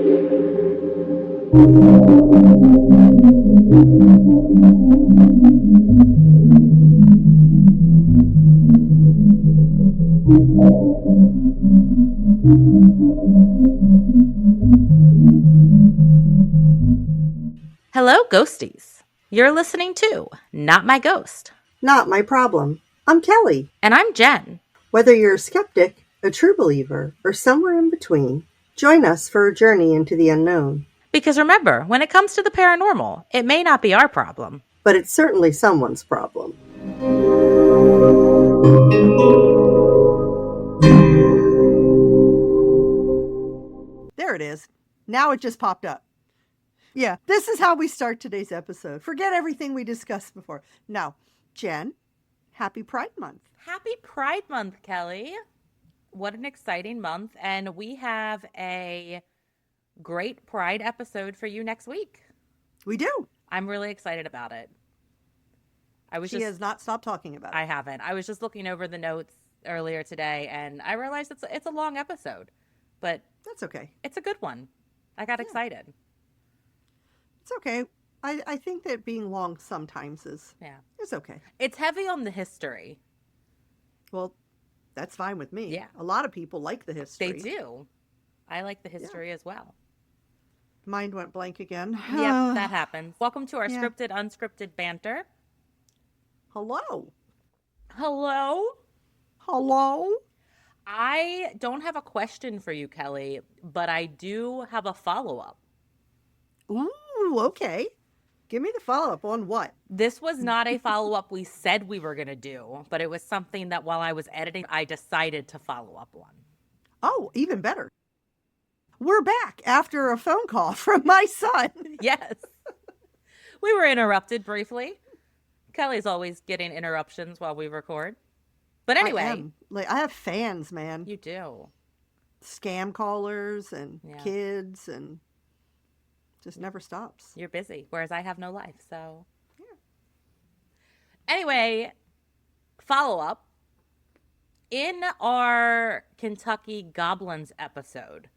Hello, ghosties. You're listening to Not My Ghost. Not My Problem. I'm Kelly. And I'm Jen. Whether you're a skeptic, a true believer, or somewhere in between, join us for a journey into the unknown. Because remember, when it comes to the paranormal, it may not be our problem. But it's certainly someone's problem. There it is. Now it just popped up. Yeah, this is how we start today's episode. Forget everything we discussed before. Now, Jen, happy Pride Month. Happy Pride Month, Kelly. What an exciting month. And we have a great Pride episode for you next week. We do. I'm really excited about it. She has not stopped talking about it. I haven't. I was just looking over the notes earlier today, and I realized it's a long episode. But that's okay. It's a good one. I got excited. It's okay. I think that being long sometimes is okay. It's heavy on the history. Well, that's fine with me. Yeah. A lot of people like the history. They do. I like the history as well. Mind went blank again. Yep, that happens. Welcome to our scripted, unscripted banter. Hello. Hello. Hello. I don't have a question for you, Kelly, but I do have a follow-up. Ooh, okay. Give me the follow-up on what? This was not a follow-up we said we were going to do, but it was something that while I was editing, I decided to follow up on. Oh, even better. We're back after a phone call from my son. Yes. We were interrupted briefly. Kelly's always getting interruptions while we record. But anyway. I have fans, man. You do. Scam callers and kids and just never stops. You're busy, whereas I have no life, so. Yeah. Anyway, follow-up. In our Kentucky Goblins episode,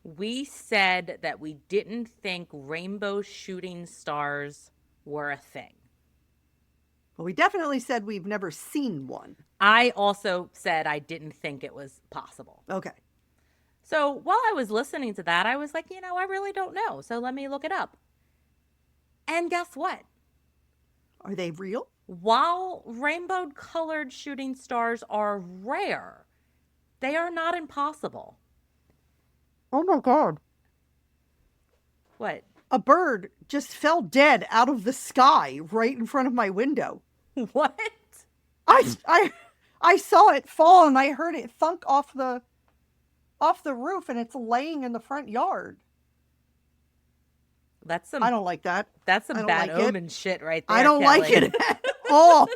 we said that we didn't think rainbow shooting stars were a thing. Well, we definitely said we've never seen one. I also said I didn't think it was possible. Okay. So while I was listening to that, I was like, I really don't know. So let me look it up. And guess what? Are they real? While rainbow-colored shooting stars are rare, they are not impossible. Oh, my God. What? A bird just fell dead out of the sky right in front of my window. What? I saw it fall and I heard it thunk off the roof and it's laying in the front yard. I don't like that. That's some bad omen shit right there. I don't Kelly. like it at all.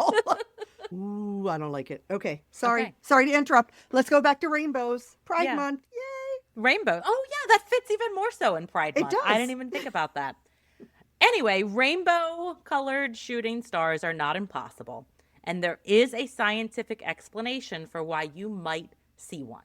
Ooh, I don't like it. Okay. Sorry to interrupt. Let's go back to rainbows. Pride Month. Yay. Rainbow. Oh, yeah, that fits even more so in Pride Month. It does. I didn't even think about that. Anyway, rainbow-colored shooting stars are not impossible, and there is a scientific explanation for why you might see one.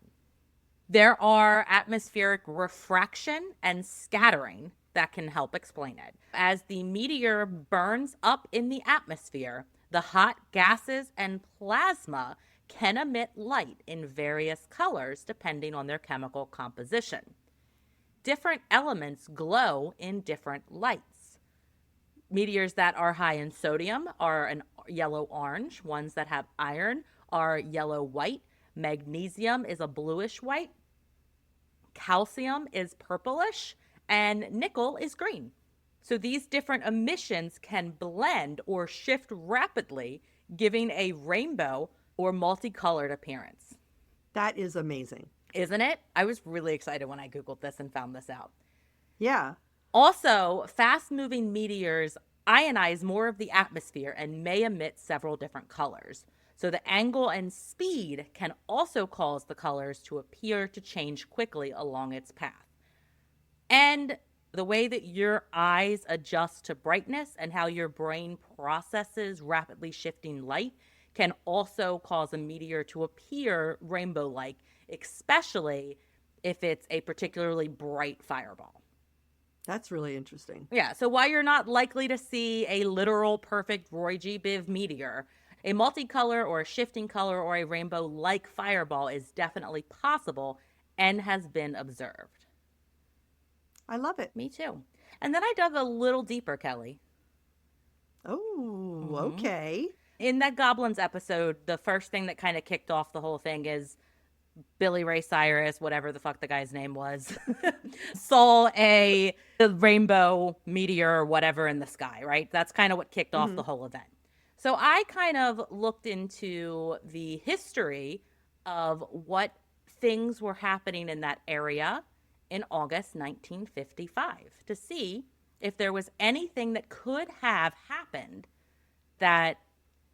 There are atmospheric refraction and scattering that can help explain it. As the meteor burns up in the atmosphere, the hot gases and plasma can emit light in various colors depending on their chemical composition. Different elements glow in different lights. Meteors that are high in sodium are an yellow-orange. Ones that have iron are yellow-white. Magnesium is a bluish-white. Calcium is purplish. And nickel is green. So these different emissions can blend or shift rapidly, giving a rainbow or multicolored appearance. That is amazing. Isn't it? I was really excited when I Googled this and found this out. Yeah. Also, fast-moving meteors ionize more of the atmosphere and may emit several different colors. So the angle and speed can also cause the colors to appear to change quickly along its path. And the way that your eyes adjust to brightness and how your brain processes rapidly shifting light can also cause a meteor to appear rainbow-like, especially if it's a particularly bright fireball. That's really interesting. Yeah, so while you're not likely to see a literal perfect Roy G. Biv meteor, a multicolor or a shifting color or a rainbow-like fireball is definitely possible and has been observed. I love it. Me too. And then I dug a little deeper, Kelly. Oh, okay. In that Goblins episode, the first thing that kind of kicked off the whole thing is Billy Ray Cyrus, whatever the fuck the guy's name was, saw a rainbow meteor or whatever in the sky, right? That's kind of what kicked off the whole event. So I kind of looked into the history of what things were happening in that area in August 1955 to see if there was anything that could have happened that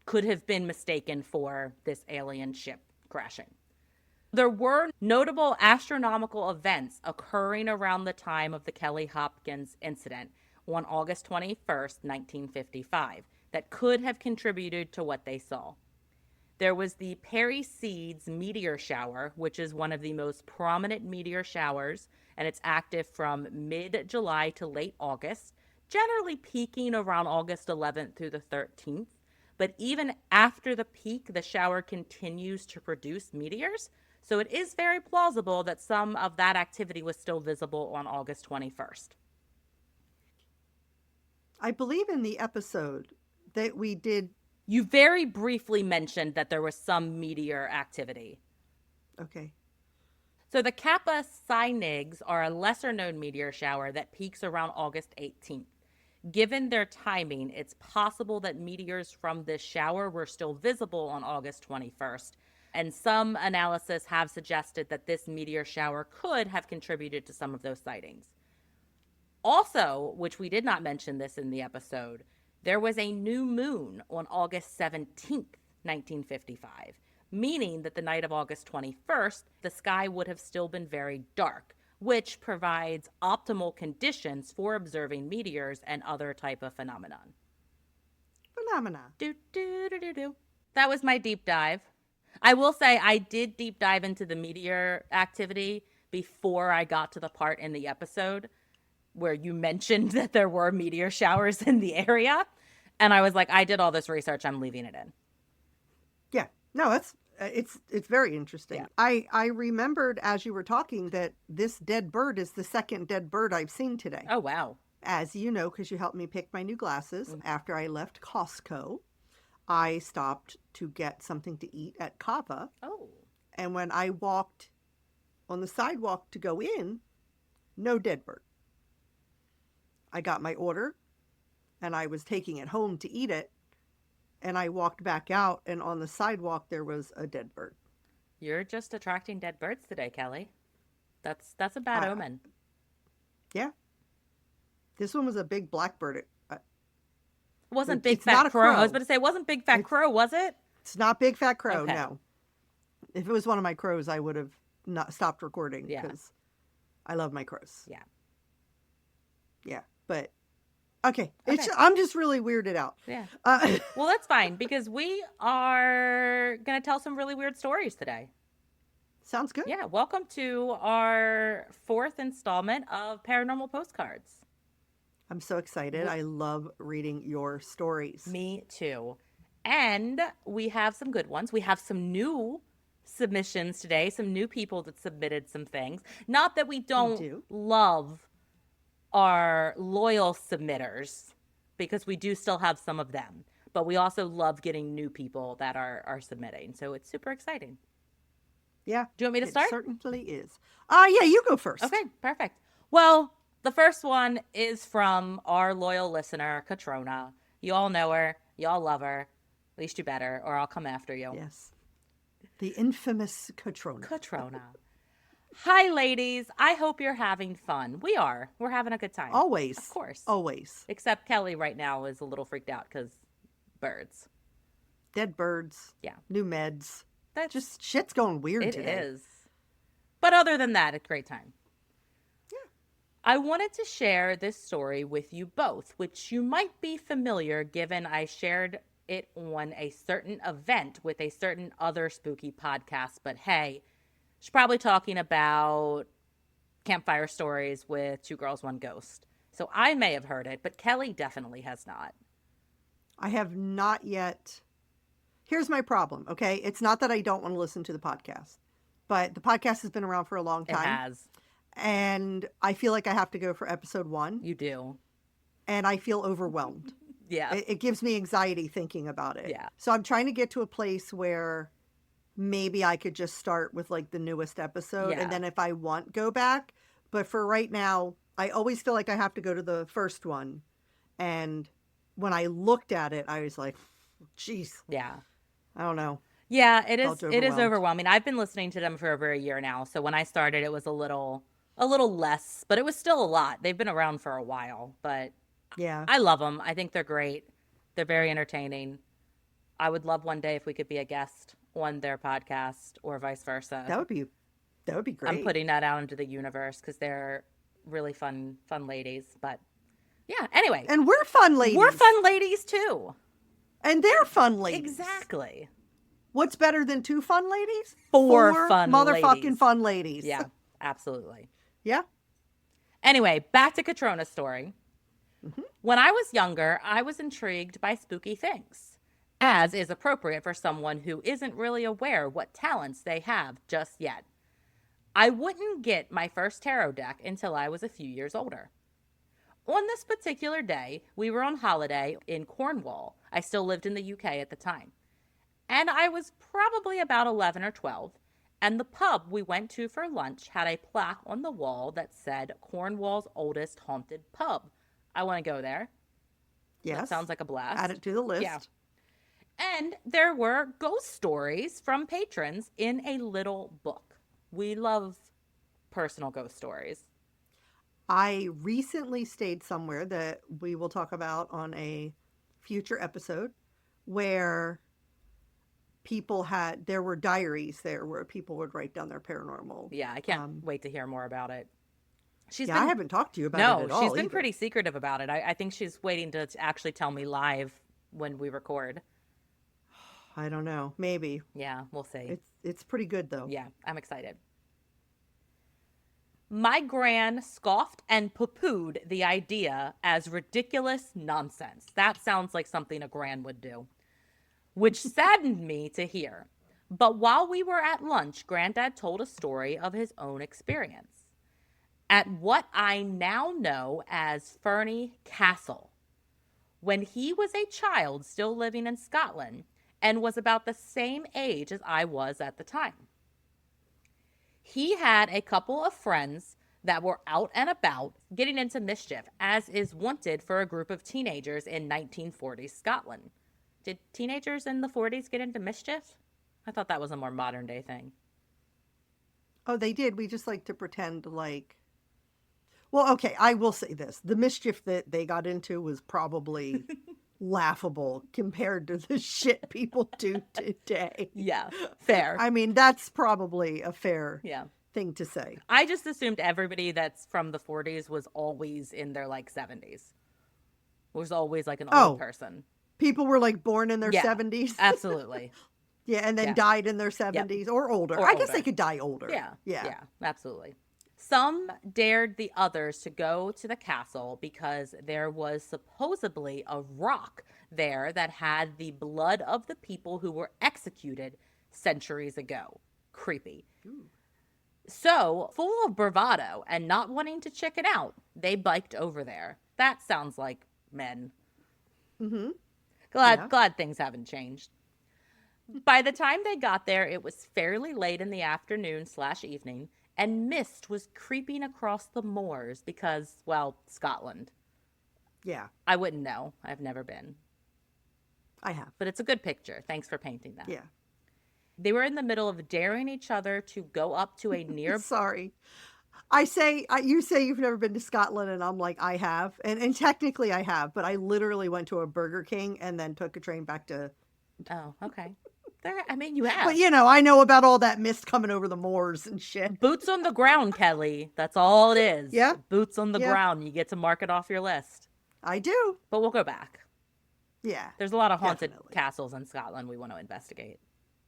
could have been mistaken for this alien ship crashing. There were notable astronomical events occurring around the time of the Kelly Hopkins incident on August 21st, 1955, that could have contributed to what they saw. There was the Perseus meteor shower, which is one of the most prominent meteor showers, and it's active from mid-July to late August, generally peaking around August 11th through the 13th. But even after the peak, the shower continues to produce meteors, so it is very plausible that some of that activity was still visible on August 21st. I believe in the episode that we did. You very briefly mentioned that there was some meteor activity. Okay. So the Kappa Cynigs are a lesser-known meteor shower that peaks around August 18th. Given their timing, it's possible that meteors from this shower were still visible on August 21st, and some analysis have suggested that this meteor shower could have contributed to some of those sightings. Also, which we did not mention this in the episode, there was a new moon on August 17th, 1955, meaning that the night of August 21st, the sky would have still been very dark, which provides optimal conditions for observing meteors and other type of phenomenon. Phenomena. Do, do, do, do, do. That was my deep dive. I will say I did deep dive into the meteor activity before I got to the part in the episode where you mentioned that there were meteor showers in the area. And I was like, I did all this research. I'm leaving it in. Yeah. No, it's very interesting. Yeah. I remembered as you were talking that this dead bird is the second dead bird I've seen today. Oh, wow. As you know, because you helped me pick my new glasses after I left Costco. I stopped to get something to eat at Kava. Oh. And when I walked on the sidewalk to go in, no dead bird. I got my order and I was taking it home to eat it. And I walked back out and on the sidewalk there was a dead bird. You're just attracting dead birds today, Kelly. That's a bad omen. Yeah. This one was a big blackbird. It wasn't It's Big not Fat a Crow. I crow. was about to say, it wasn't Big Fat Crow, was it? It's not Big Fat Crow, Okay. no. If it was one of my crows, I would have not stopped recording Yeah. because I love my crows. Yeah. Yeah, but okay. Okay. I'm just really weirded out. Yeah. Well, that's fine because we are going to tell some really weird stories today. Sounds good. Yeah. Welcome to our 4th installment of Paranormal Postcards. I'm so excited. I love reading your stories. Me too. And we have some good ones. We have some new submissions today, some new people that submitted some things. Not that we don't love our loyal submitters, because we do still have some of them. But we also love getting new people that are submitting. So it's super exciting. Yeah. Do you want me to start? It certainly is. Yeah, you go first. Okay, perfect. Well, the first one is from our loyal listener, Katrona. You all know her. You all love her. At least you better, or I'll come after you. Yes. The infamous Katrona. Katrona. Hi, ladies. I hope you're having fun. We are. We're having a good time. Always. Of course. Always. Except Kelly right now is a little freaked out because birds. Dead birds. Yeah. New meds. That's Just shit's going weird it today. is. But other than that, it's a great time. Yeah. I wanted to share this story with you both, which you might be familiar given I shared it on a certain event with a certain other spooky podcast. But hey, she's probably talking about campfire stories with Two Girls, One Ghost. So I may have heard it, but Kelly definitely has not. I have not yet. Here's my problem, okay? It's not that I don't want to listen to the podcast, but the podcast has been around for a long It time. has. And I feel like I have to go for episode 1. You do. And I feel overwhelmed. Yeah. It gives me anxiety thinking about it. Yeah. So I'm trying to get to a place where maybe I could just start with like the newest episode. Yeah. And then if I want, go back. But for right now, I always feel like I have to go to the first one. And when I looked at it, I was like, geez, Yeah. I don't know. Yeah, it is. Felt It is overwhelmed. overwhelming. I've been listening to them for over a year now. So when I started, it was a little less, but it was still a lot. They've been around for a while, but Yeah. I love them. I think they're great. They're very entertaining. I would love one day if we could be a guest on their podcast or vice versa. That would be great. I'm putting that out into the universe because they're really fun ladies. But yeah, anyway, And we're fun ladies. we're fun ladies too. And they're fun ladies. Exactly. What's better than 2 fun ladies? Four fun motherfucking ladies. fun ladies. Yeah, absolutely. Yeah. Anyway, back to Katrona's story. Mhm. When I was younger, I was intrigued by spooky things, as is appropriate for someone who isn't really aware what talents they have just yet. I wouldn't get my first tarot deck until I was a few years older. On this particular day, we were on holiday in Cornwall. I still lived in the UK at the time. And I was probably about 11 or 12. And the pub we went to for lunch had a plaque on the wall that said Cornwall's oldest haunted pub. I want to go there. Yes. That sounds like a blast. Add it to the list. Yeah. And there were ghost stories from patrons in a little book. We love personal ghost stories. I recently stayed somewhere that we will talk about on a future episode where there were diaries there where people would write down their paranormal. Yeah, I can't wait to hear more about it. I haven't talked to you about it at all. She's been either. pretty secretive about it. I think she's waiting to actually tell me live when we record. I don't know. Maybe. Yeah, we'll see. It's pretty good though. Yeah, I'm excited. My gran scoffed and poo-pooed the idea as ridiculous nonsense. That sounds like something a gran would do, which saddened me to hear. But while we were at lunch, Granddad told a story of his own experience at what I now know as Fernie Castle. When he was a child still living in Scotland and was about the same age as I was at the time. He had a couple of friends that were out and about getting into mischief, as is wanted for a group of teenagers in 1940s Scotland. Did teenagers in the 40s get into mischief? I thought that was a more modern day thing. Oh, they did. We just like to pretend like. Well, okay, I will say this. The mischief that they got into was probably laughable compared to the shit people do today. Yeah, fair. I mean, that's probably a fair Yeah. thing to say. I just assumed everybody that's from the 40s was always in their like 70s. Was always like an old person. People were like born in their Yeah, 70s. Absolutely. Yeah, and then Yeah. died in their 70s or older. Or I guess older. they could die older. Yeah. Yeah. Yeah, absolutely. Some dared the others to go to the castle because there was supposedly a rock there that had the blood of the people who were executed centuries ago. Creepy. Ooh. So, full of bravado and not wanting to check it out, they biked over there. That sounds like men. Mm-hmm. Glad things haven't changed. By the time they got there, it was fairly late in the afternoon/evening, and mist was creeping across the moors because, well, Scotland. Yeah, I wouldn't know. I've never been. I have. But it's a good picture. Thanks for painting that. Yeah. They were in the middle of daring each other to go up to a near... Sorry. You say you've never been to Scotland, and I'm like, I have. And technically I have, but I literally went to a Burger King and then took a train back to... Oh, okay. You have. But, I know about all that mist coming over the moors and shit. Boots on the ground, Kelly. That's all it is. Yeah. Boots on the Yeah. ground. You get to mark it off your list. I do. But we'll go back. Yeah. There's a lot of haunted Definitely. castles in Scotland we want to investigate.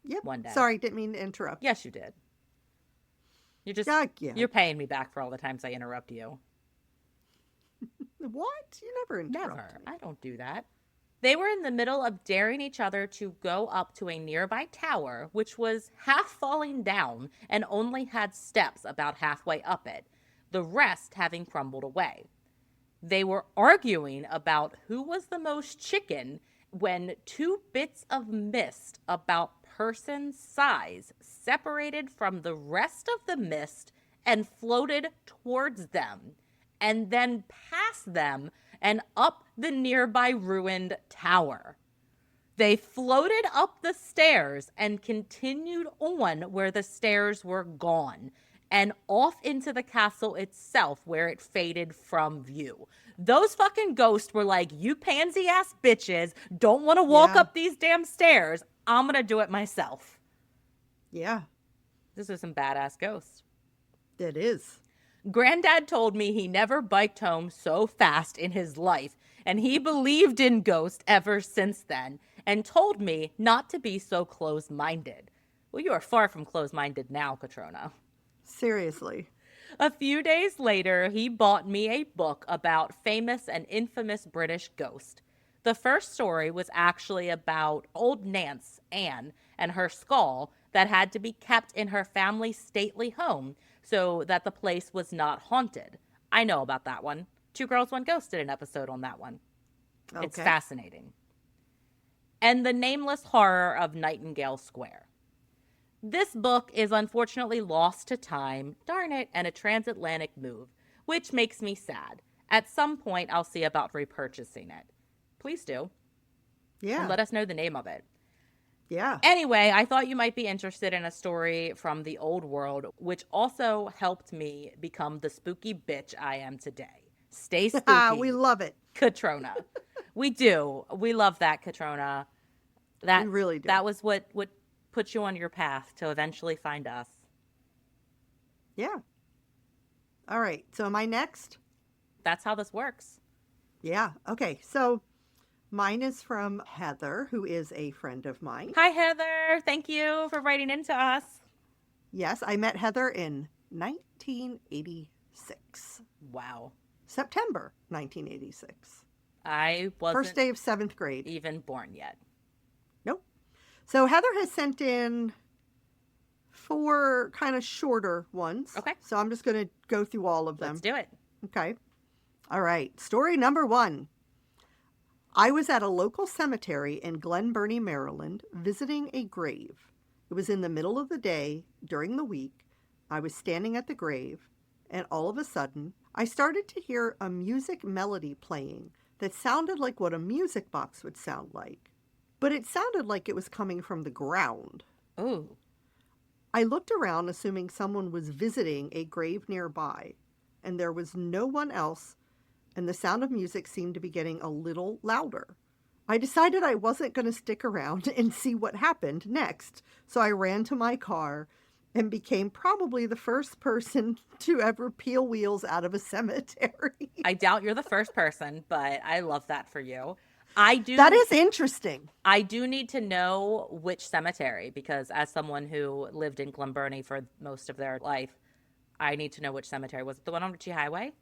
Yep. One day. Sorry, didn't mean to interrupt. Yes, you did. Yeah. you're paying me back for all the times I interrupt you. What? You never interrupt Never. me. I don't do that. They were in the middle of daring each other to go up to a nearby tower, which was half falling down and only had steps about halfway up it, the rest having crumbled away. They were arguing about who was the most chicken when two bits of mist about person size separated from the rest of the mist and floated towards them, and then past them and up the nearby ruined tower. They floated up the stairs and continued on where the stairs were gone and off into the castle itself where it faded from view. Those fucking ghosts were like, you pansy ass bitches don't want to walk Yeah. up these damn stairs. I'm going to do it myself. Yeah, This was some badass ghosts. it is. Granddad told me he never biked home so fast in his life, and he believed in ghosts ever since then, and told me not to be so close-minded. Well, you are far from close-minded now, Katrona. Seriously. A few days later, he bought me a book about famous and infamous British ghosts. The first story was actually about old Nance, Anne, and her skull that had to be kept in her family's stately home so that the place was not haunted. I know about that one. Two Girls, One Ghost did an episode on that one. Okay. It's fascinating. And The Nameless Horror of Nightingale Square. This book is unfortunately lost to time, darn it, and a transatlantic move, which makes me sad. At some point, I'll see about repurchasing it. Please do. Yeah. And let us know the name of it. Yeah. Anyway, I thought you might be interested in a story from the old world, which also helped me become the spooky bitch I am today. Stay spooky. We love it. Katrona. We do. We love that, Katrona. That We really do. That was what put you on your path to eventually find us. Yeah. All right. So am I next? That's how this works. Yeah. Okay. So mine is from Heather, who is a friend of mine. Hi, Heather. Thank you for writing into us. Yes, I met Heather in 1986. Wow. September 1986. I wasn't First day of 7th grade. even born yet. Nope. So Heather has sent in 4 kind of shorter ones. Okay. So I'm just going to go through all of them. Let's do it. Okay. All right. Story number 1. I was at a local cemetery in Glen Burnie, Maryland, visiting a grave. It was in the middle of the day during the week. I was standing at the grave, and all of a sudden, I started to hear a music melody playing that sounded like what a music box would sound like. But it sounded like it was coming from the ground. Ooh. I looked around, assuming someone was visiting a grave nearby, and there was no one else, and the sound of music seemed to be getting a little louder. I decided I wasn't going to stick around and see what happened next, so I ran to my car and became probably the first person to ever peel wheels out of a cemetery. I doubt you're the first person, but I love that for you. I do. That is interesting. I do need to know which cemetery, because as someone who lived in Glen Burnie for most of their life, I need to know which cemetery. Was it the one on Ritchie Highway?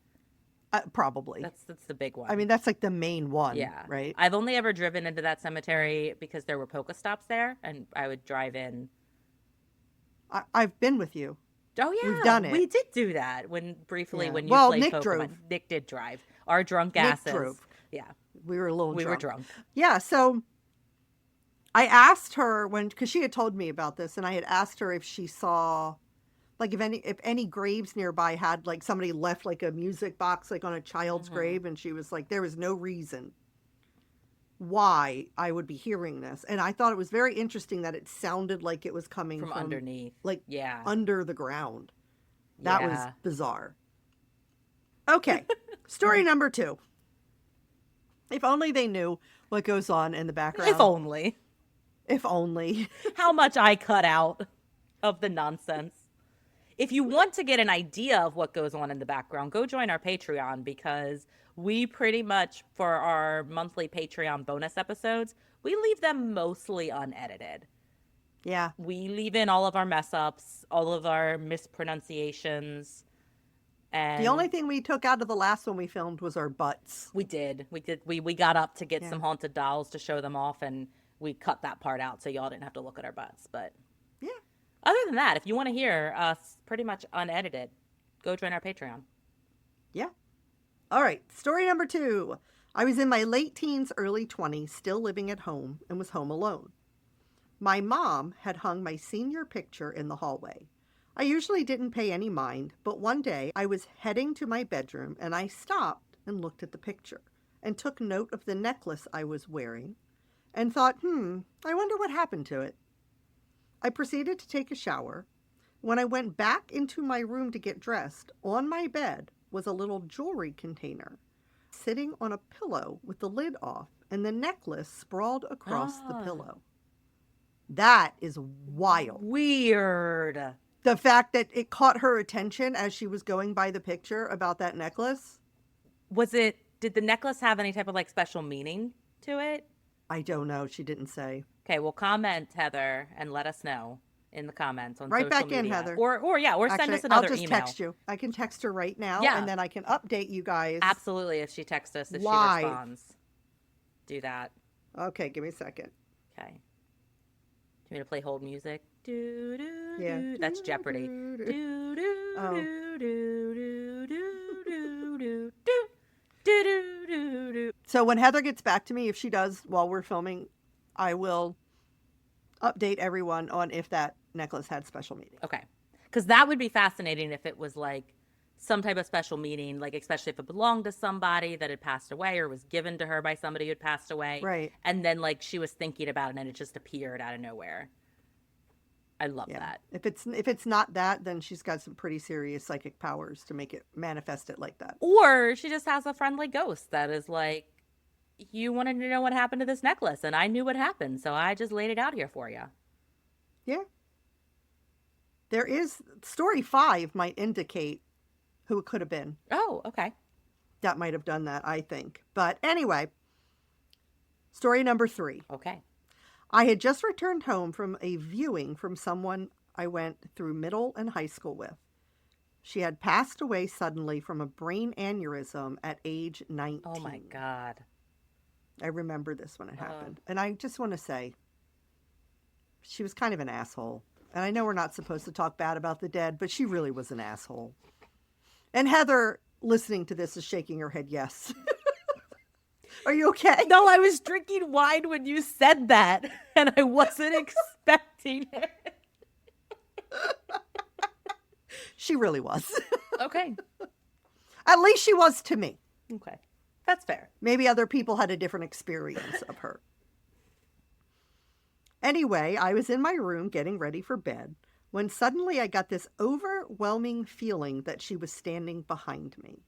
Probably. That's the big one. I mean, that's like the main one, yeah. right? I've only ever driven into that cemetery because there were polka stops there, and I would drive in. I've been with you. Oh yeah, We've done it. We did do that when Yeah. when you Well, played Nick Pokemon. drove. Nick did drive. Our drunk Nick asses. drove. Yeah, We were a little we drunk. were drunk. Yeah, so I asked her because she had told me about this, and I had asked her if she saw, like, if any graves nearby had, like, somebody left, like, a music box, like, on a child's grave, and she was like, there was no reason why I would be hearing this. And I thought it was very interesting that it sounded like it was coming From underneath. like, Yeah. under the ground. That was Yeah. bizarre. Okay, story number 2. If only they knew what goes on in the background. If only. If only. How much I cut out of the nonsense. If you want to get an idea of what goes on in the background, go join our Patreon, because we pretty much, for our monthly Patreon bonus episodes, we leave them mostly unedited. Yeah. We leave in all of our mess ups, all of our mispronunciations, The only and thing we took out of the last one we filmed was our butts. we got up to get Yeah. some haunted dolls to show them off, and we cut that part out so y'all didn't have to look at our butts. But Yeah. other than that, if you want to hear us pretty much unedited, go join our Patreon. Yeah. All right. Story number 2. I was in my late teens, early 20s, still living at home and was home alone. My mom had hung my senior picture in the hallway. I usually didn't pay any mind, but one day I was heading to my bedroom and I stopped and looked at the picture and took note of the necklace I was wearing and thought, I wonder what happened to it. I proceeded to take a shower. When I went back into my room to get dressed, on my bed was a little jewelry container sitting on a pillow with the lid off and the necklace sprawled across the pillow. That is wild. Weird. The fact that it caught her attention as she was going by the picture about that necklace. Did the necklace have any type of like special meaning to it? I don't know. She didn't say. Okay, well, comment, Heather, and let us know in the comments on Right social back media. in, Heather. Or Actually, send us another I'll just email. text you. I can text her right now, Yeah. and then I can update you guys. Absolutely, if she texts us, if Live. she responds. Do that. Okay, give me a second. Okay. Do you want me to play hold music? Do, do, Yeah. do. That's Jeopardy. Do, do, do, Oh. do, do, do, do, do, do, do, do, do, do. So when Heather gets back to me, if she does while we're filming, I will update everyone on if that necklace had special meaning. Okay. Because that would be fascinating if it was like some type of special meaning, like especially if it belonged to somebody that had passed away or was given to her by somebody who had passed away. Right. And then like she was thinking about it and it just appeared out of nowhere. I love that. If it's not that, then she's got some pretty serious psychic powers to make it manifest it like that. Or she just has a friendly ghost that is like, you wanted to know what happened to this necklace, and I knew what happened, so I just laid it out here for you. Yeah. There is, story 5 might indicate who it could have been. Oh, okay. That might have done that, I think. But anyway, story number 3. Okay. I had just returned home from a viewing from someone I went through middle and high school with. She had passed away suddenly from a brain aneurysm at age 19. Oh, my God. I remember this when it happened. And I just want to say, she was kind of an asshole. And I know we're not supposed to talk bad about the dead, but she really was an asshole. And Heather, listening to this, is shaking her head yes. Are you okay? No, I was drinking wine when you said that, and I wasn't expecting it. She really was. Okay. At least she was to me. Okay. That's fair. Maybe other people had a different experience of her. Anyway, I was in my room getting ready for bed when suddenly I got this overwhelming feeling that she was standing behind me.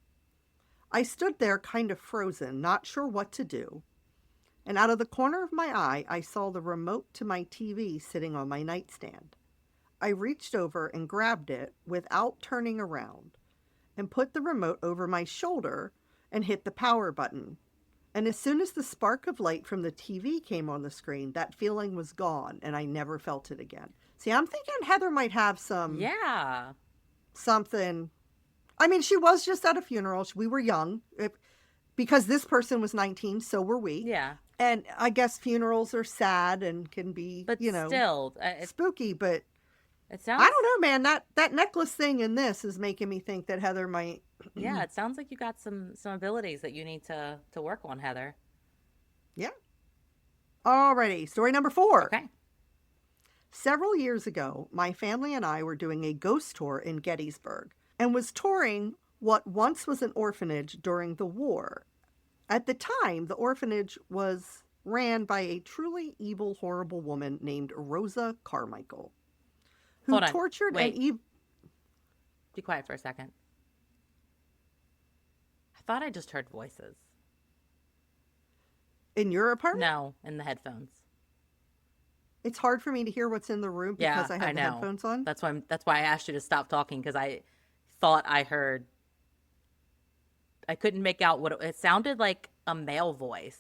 I stood there kind of frozen, not sure what to do. And out of the corner of my eye, I saw the remote to my TV sitting on my nightstand. I reached over and grabbed it without turning around and put the remote over my shoulder and hit the power button. And as soon as the spark of light from the TV came on the screen, that feeling was gone and I never felt it again. See, I'm thinking Heather might have something. I mean, she was just at a funeral. We were young. Because this person was 19, so were we. Yeah. And I guess funerals are sad and can be, But still, spooky. But it sounds. I don't know, man. That necklace thing in this is making me think that Heather might. Yeah, it sounds like you got some abilities that you need to work on, Heather. Yeah. Alrighty, story number 4. Okay. Several years ago, my family and I were doing a ghost tour in Gettysburg and was touring what once was an orphanage during the war. At the time, the orphanage was ran by a truly evil, horrible woman named Rosa Carmichael, who Hold on. tortured Wait. and Be quiet for a second. I thought I just heard voices. in your apartment. No, in the headphones. It's hard for me to hear what's in the room because I have the know. headphones on. That's why I asked you to stop talking, because I thought I heard. I couldn't make out what it sounded like. A male voice.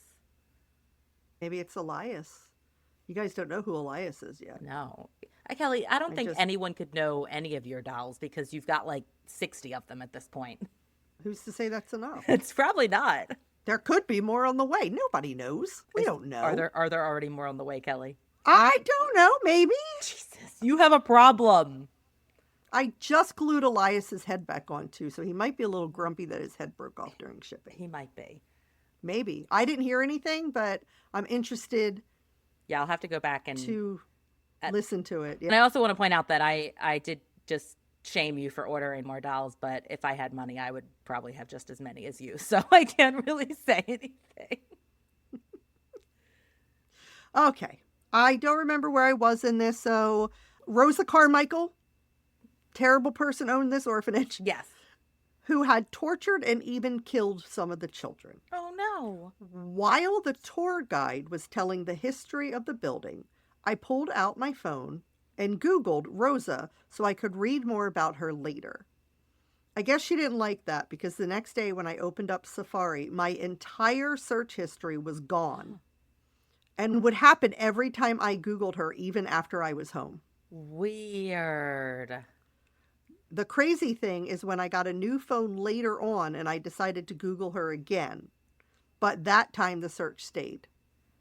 Maybe it's Elias. You guys don't know who Elias is yet. No. Kelly, I don't I think just- anyone could know any of your dolls because you've got like 60 of them at this point. Who's to say that's enough? It's probably not. There could be more on the way. Nobody knows. We don't know. Are there already more on the way, Kelly? I don't know. Maybe. Jesus, you have a problem. I just glued Elias's head back on too, so he might be a little grumpy that his head broke off during shipping. He might be. Maybe. I didn't hear anything, but I'm interested Yeah, I'll have to go back and to listen to it. And Yeah. I also want to point out that I did just shame you for ordering more dolls, but if I had money, I would probably have just as many as you. So I can't really say anything. Okay. I don't remember where I was in this, so Rosa Carmichael, terrible person, owned this orphanage. Yes. Who had tortured and even killed some of the children. Oh, no. While the tour guide was telling the history of the building, I pulled out my phone and Googled Rosa so I could read more about her later. I guess she didn't like that because the next day when I opened up Safari, my entire search history was gone. And would happen every time I Googled her, even after I was home. Weird. The crazy thing is when I got a new phone later on and I decided to Google her again. But that time the search stayed.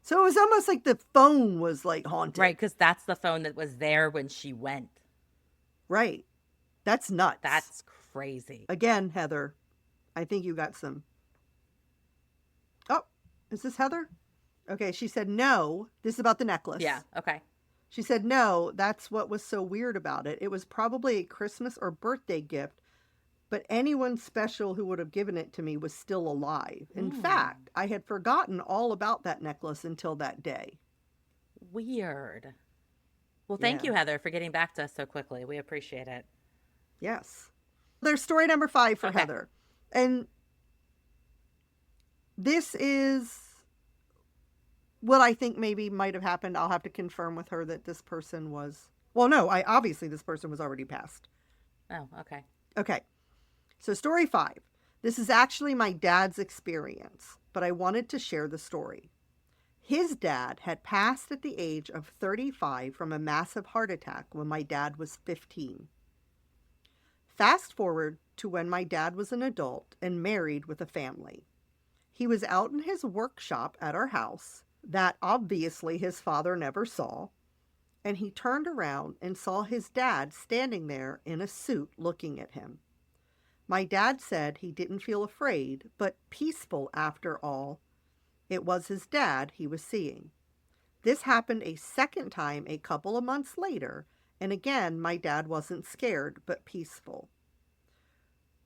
So it was almost like the phone was like haunted. Right, because that's the phone that was there when she went. Right. That's nuts. That's crazy. Again, Heather, I think you got some. Oh, is this Heather? Okay, she said no. This is about the necklace. Yeah, okay. She said no, that's what was so weird about it. It was probably a Christmas or birthday gift, but anyone special who would have given it to me was still alive. In fact, I had forgotten all about that necklace until that day. Weird. Well, thank you, Heather, for getting back to us so quickly. We appreciate it. Yes. There's story number 5 for Okay. Heather. And this is what I think maybe might have happened. I'll have to confirm with her that this person was, well, no, obviously this person was already passed. Oh, okay. Okay. So story 5. This is actually my dad's experience, but I wanted to share the story. His dad had passed at the age of 35 from a massive heart attack when my dad was 15. Fast forward to when my dad was an adult and married with a family. He was out in his workshop at our house that obviously his father never saw, and he turned around and saw his dad standing there in a suit looking at him. My dad said he didn't feel afraid, but peaceful after all. It was his dad he was seeing. This happened a second time a couple of months later, and again my dad wasn't scared, but peaceful.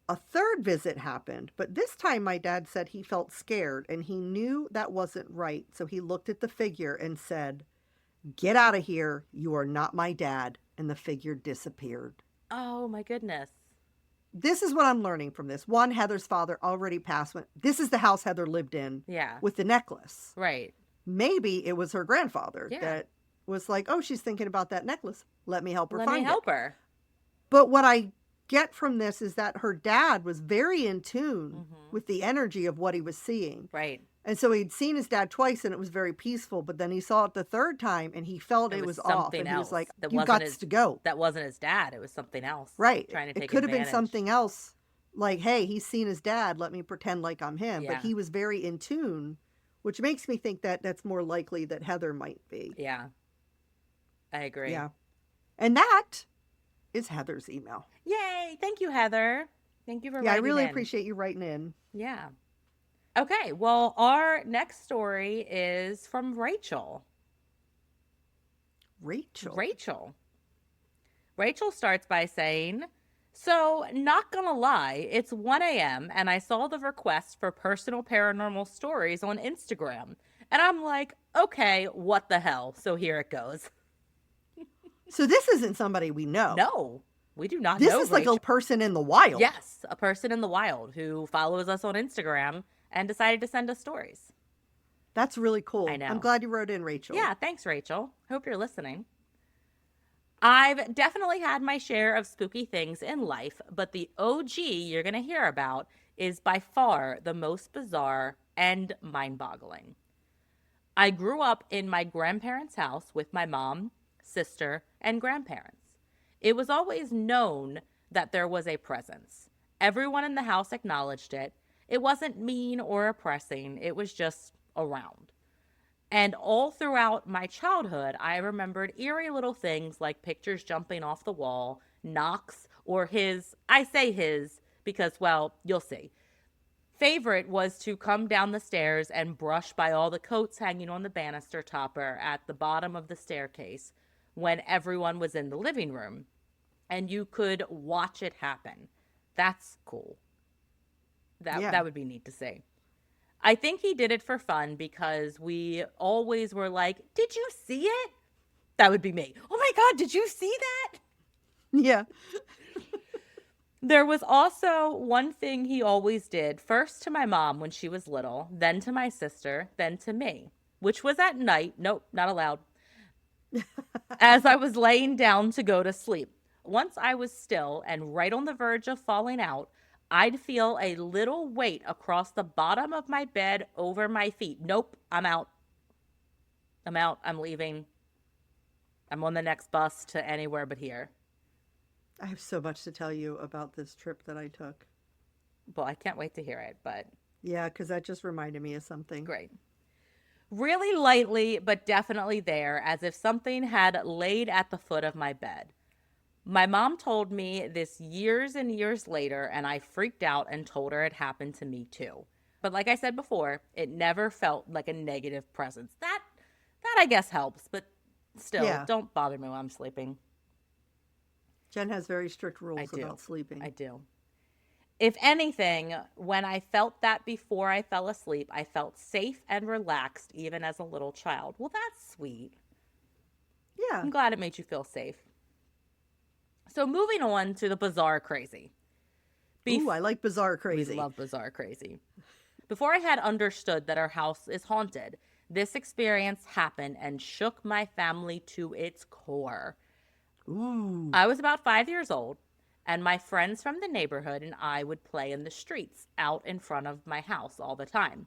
A third visit happened, but this time my dad said he felt scared and he knew that wasn't right, so he looked at the figure and said, "Get out of here, you are not my dad," and the figure disappeared. Oh, my goodness. This is what I'm learning from this. One, Heather's father already passed. This is the house Heather lived in Yeah. with the necklace. Right. Maybe it was her grandfather Yeah. that was like, oh, she's thinking about that necklace. Let me help her Let find me help her. But what I get from this is that her dad was very in tune with the energy of what he was seeing. Right. And so he'd seen his dad twice and it was very peaceful, but then he saw it the third time and he felt it was off. something And he was else like, that you wasn't got to go. That wasn't his dad. It was something else. Right. Trying to take it could have been advantage. something else. Like, hey, he's seen his dad. Let me pretend like I'm him. Yeah. But he was very in tune, which makes me think that that's more likely that Heather might be. Yeah. I agree. Yeah. And that is Heather's email. Yay. Thank you, Heather. Thank you for Yeah, I writing really in. appreciate you writing in. Yeah. Okay. Well, our next story is from Rachel. Rachel. Rachel starts by saying, so, not gonna lie, it's 1 a.m. and I saw the request for personal paranormal stories on Instagram. And I'm like, okay, what the hell? So here it goes. So this isn't somebody we know. No, we do not This know is like Rachel. a person in the wild. Yes, a person in the wild who follows us on Instagram and decided to send us stories. That's really cool. I know. I'm glad you wrote in, Rachel. Yeah, thanks, Rachel. Hope you're listening. I've definitely had my share of spooky things in life, but the OG you're going to hear about is by far the most bizarre and mind-boggling. I grew up in my grandparents' house with my mom, sister, and grandparents. It was always known that there was a presence. Everyone in the house acknowledged it. It wasn't mean or oppressing, it was just around. And all throughout my childhood, I remembered eerie little things like pictures jumping off the wall, knocks, or I say his because, well, you'll see. Favorite was to come down the stairs and brush by all the coats hanging on the banister topper at the bottom of the staircase when everyone was in the living room. And you could watch it happen. That's cool. Yeah. That would be neat to see. I think he did it for fun because we always were like, "Did you see it?" That would be me. "Oh my God, did you see that?" Yeah. There was also one thing he always did, first to my mom when she was little, then to my sister, then to me, which was at night. Nope, not allowed. As I was laying down to go to sleep. Once I was still and right on the verge of falling out, I'd feel a little weight across the bottom of my bed over my feet. Nope, I'm out. I'm out. I'm leaving. I'm on the next bus to anywhere but here. I have so much to tell you about this trip that I took. Well, I can't wait to hear it, but Yeah, because that just reminded me of something. great. Really lightly, but definitely there, as if something had laid at the foot of my bed. My mom told me this years and years later, and I freaked out and told her it happened to me too. But like I said before, it never felt like a negative presence. That I guess helps, but still, Yeah. don't bother me while I'm sleeping. Jen has very strict I rules do. about sleeping. I do. If anything, when I felt that before I fell asleep, I felt safe and relaxed even as a little child. Well, that's sweet. Yeah. I'm glad it made you feel safe. So moving on to the bizarre crazy. Ooh, I like bizarre We crazy. love bizarre crazy. Before I had understood that our house is haunted, this experience happened and shook my family to its core. Ooh. I was about 5 years old, and my friends from the neighborhood and I would play in the streets out in front of my house all the time.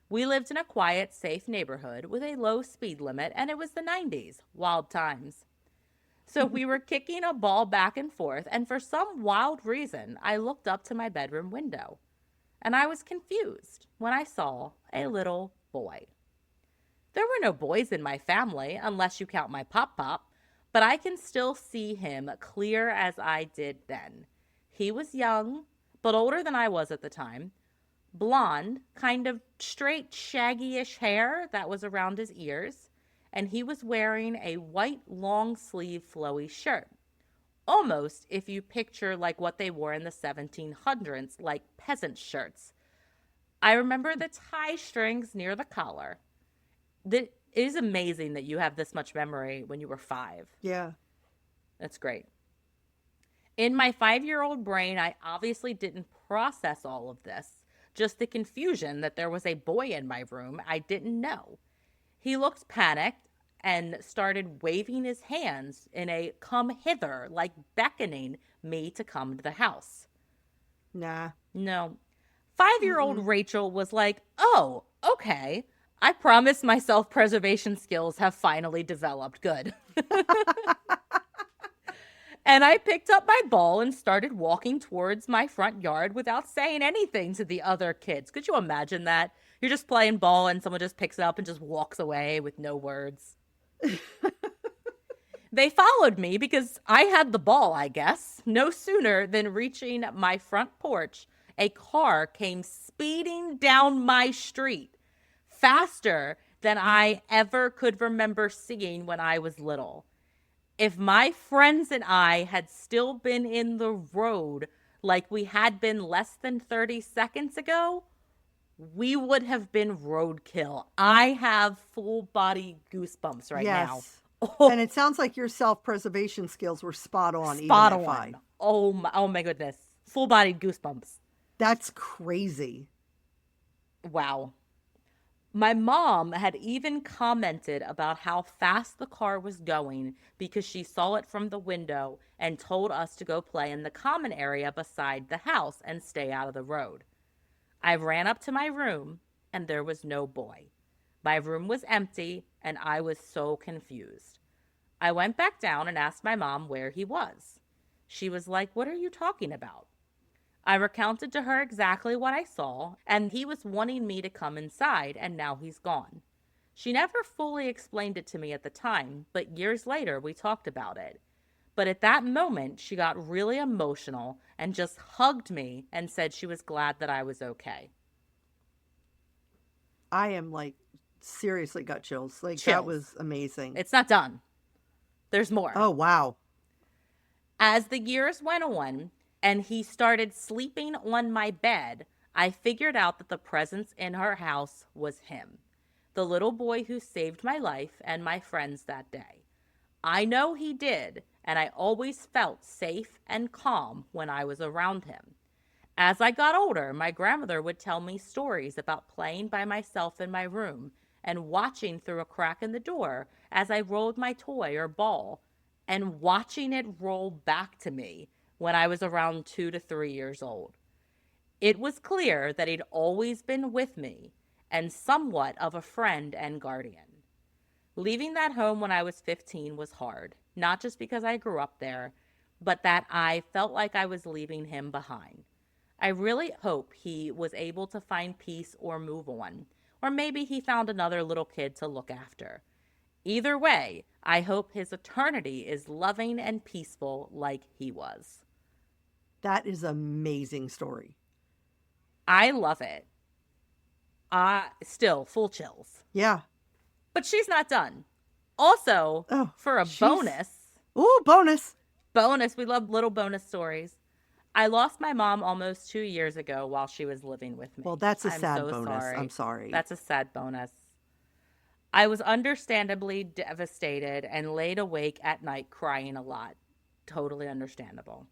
We lived in a quiet, safe neighborhood with a low speed limit, and it was the 90s. Wild times. So we were kicking a ball back and forth, and for some wild reason, I looked up to my bedroom window. And I was confused when I saw a little boy. There were no boys in my family, unless you count my pop-pop, but I can still see him clear as I did then. He was young, but older than I was at the time. Blonde, kind of straight, shaggy-ish hair that was around his ears, and he was wearing a white long-sleeve flowy shirt. Almost if you picture like what they wore in the 1700s, like peasant shirts. I remember the tie strings near the collar. It is amazing that you have this much memory when you were 5. Yeah. That's great. In my 5-year-old brain, I obviously didn't process all of this, just the confusion that there was a boy in my room I didn't know. He looked panicked and started waving his hands in a come hither, like beckoning me to come to the house. Nah. No. 5-year-old Rachel was like, "Oh, okay. I promise my self-preservation skills have finally developed. Good." And I picked up my ball and started walking towards my front yard without saying anything to the other kids. Could you imagine that? You're just playing ball and someone just picks it up and just walks away with no words. They followed me because I had the ball, I guess. No sooner than reaching my front porch, a car came speeding down my street, faster than I ever could remember seeing when I was little. If my friends and I had still been in the road like we had been less than 30 seconds ago, we would have been roadkill. I have full body goosebumps right now. Yes. Oh, And it sounds like your self-preservation skills were spot on. spot even at 5. on. Oh my goodness. Full body goosebumps. That's crazy. Wow. My mom had even commented about how fast the car was going because she saw it from the window and told us to go play in the common area beside the house and stay out of the road. I ran up to my room and there was no boy. My room was empty, and I was so confused. I went back down and asked my mom where he was. She was like, "What are you talking about?" I recounted to her exactly what I saw, and he was wanting me to come inside, and now he's gone. She never fully explained it to me at the time, but years later we talked about it. But at that moment, she got really emotional and just hugged me and said she was glad that I was okay. I am like seriously got chills. Like that Chills. was amazing. It's not done. There's more. Oh, wow. As the years went on and he started sleeping on my bed, I figured out that the presence in her house was him, the little boy who saved my life and my friends that day. I know he did, and I always felt safe and calm when I was around him. As I got older, my grandmother would tell me stories about playing by myself in my room and watching through a crack in the door as I rolled my toy or ball and watching it roll back to me when I was around 2 to 3 years old. It was clear that he'd always been with me and somewhat of a friend and guardian. Leaving that home when I was 15 was hard, not just because I grew up there, but that I felt like I was leaving him behind. I really hope he was able to find peace or move on, or maybe he found another little kid to look after. Either way, I hope his eternity is loving and peaceful like he was. That is an amazing story. I love it. Still full chills. Yeah. But she's not done. Also, for a bonus. Ooh, bonus. We love little bonus stories. I lost my mom almost 2 years ago while she was living with me. Well, that's a sad so bonus. Sorry. I'm sorry. That's a sad bonus. I was understandably devastated and laid awake at night crying a lot. Totally understandable.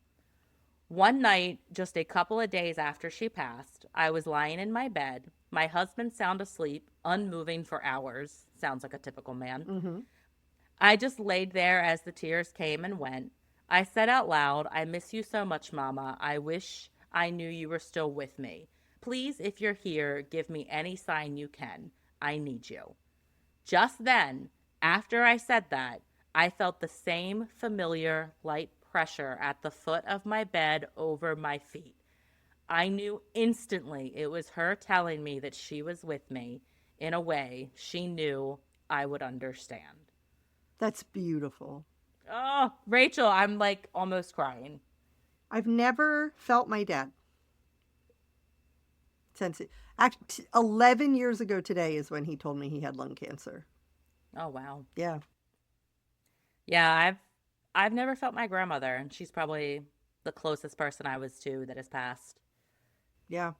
One night, just a couple of days after she passed, I was lying in my bed, my husband sound asleep, unmoving for hours. Sounds like a typical man. Mm-hmm. I just laid there as the tears came and went. I said out loud, "I miss you so much, Mama. I wish I knew you were still with me. Please, if you're here, give me any sign you can. I need you." Just then, after I said that, I felt the same familiar light pressure at the foot of my bed over my feet. I knew instantly it was her telling me that she was with me in a way she knew I would understand. That's beautiful. Oh, Rachel, I'm like almost crying. I've never felt my dad. Since 11 years ago today is when he told me he had lung cancer. Oh, wow. Yeah. Yeah, I've never felt my grandmother, and she's probably the closest person I was to that has passed. Yeah.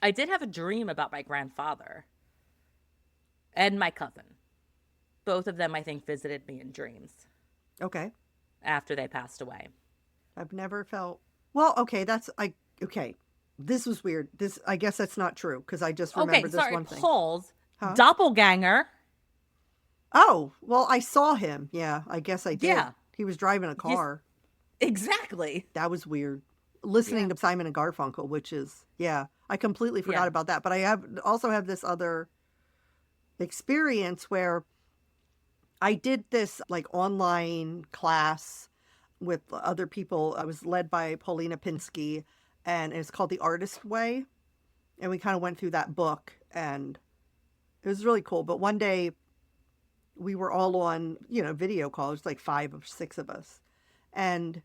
I did have a dream about my grandfather and my cousin. Both of them, I think, visited me in dreams. Okay. After they passed away. I've never felt... Well, okay, okay. This was weird. I guess that's not true, because I just remember this one thing. Paul's doppelganger. Oh, well, I saw him. Yeah, I guess I did. Yeah. He was driving a car. Exactly. That was weird. Listening to Simon and Garfunkel, which is, I completely forgot about that. But I also have this other experience where I did this like online class with other people. I was led by Paulina Pinsky, and it's called The Artist Way. And we kind of went through that book, and it was really cool. But one day we were all on, video calls, like 5 or 6 of us. And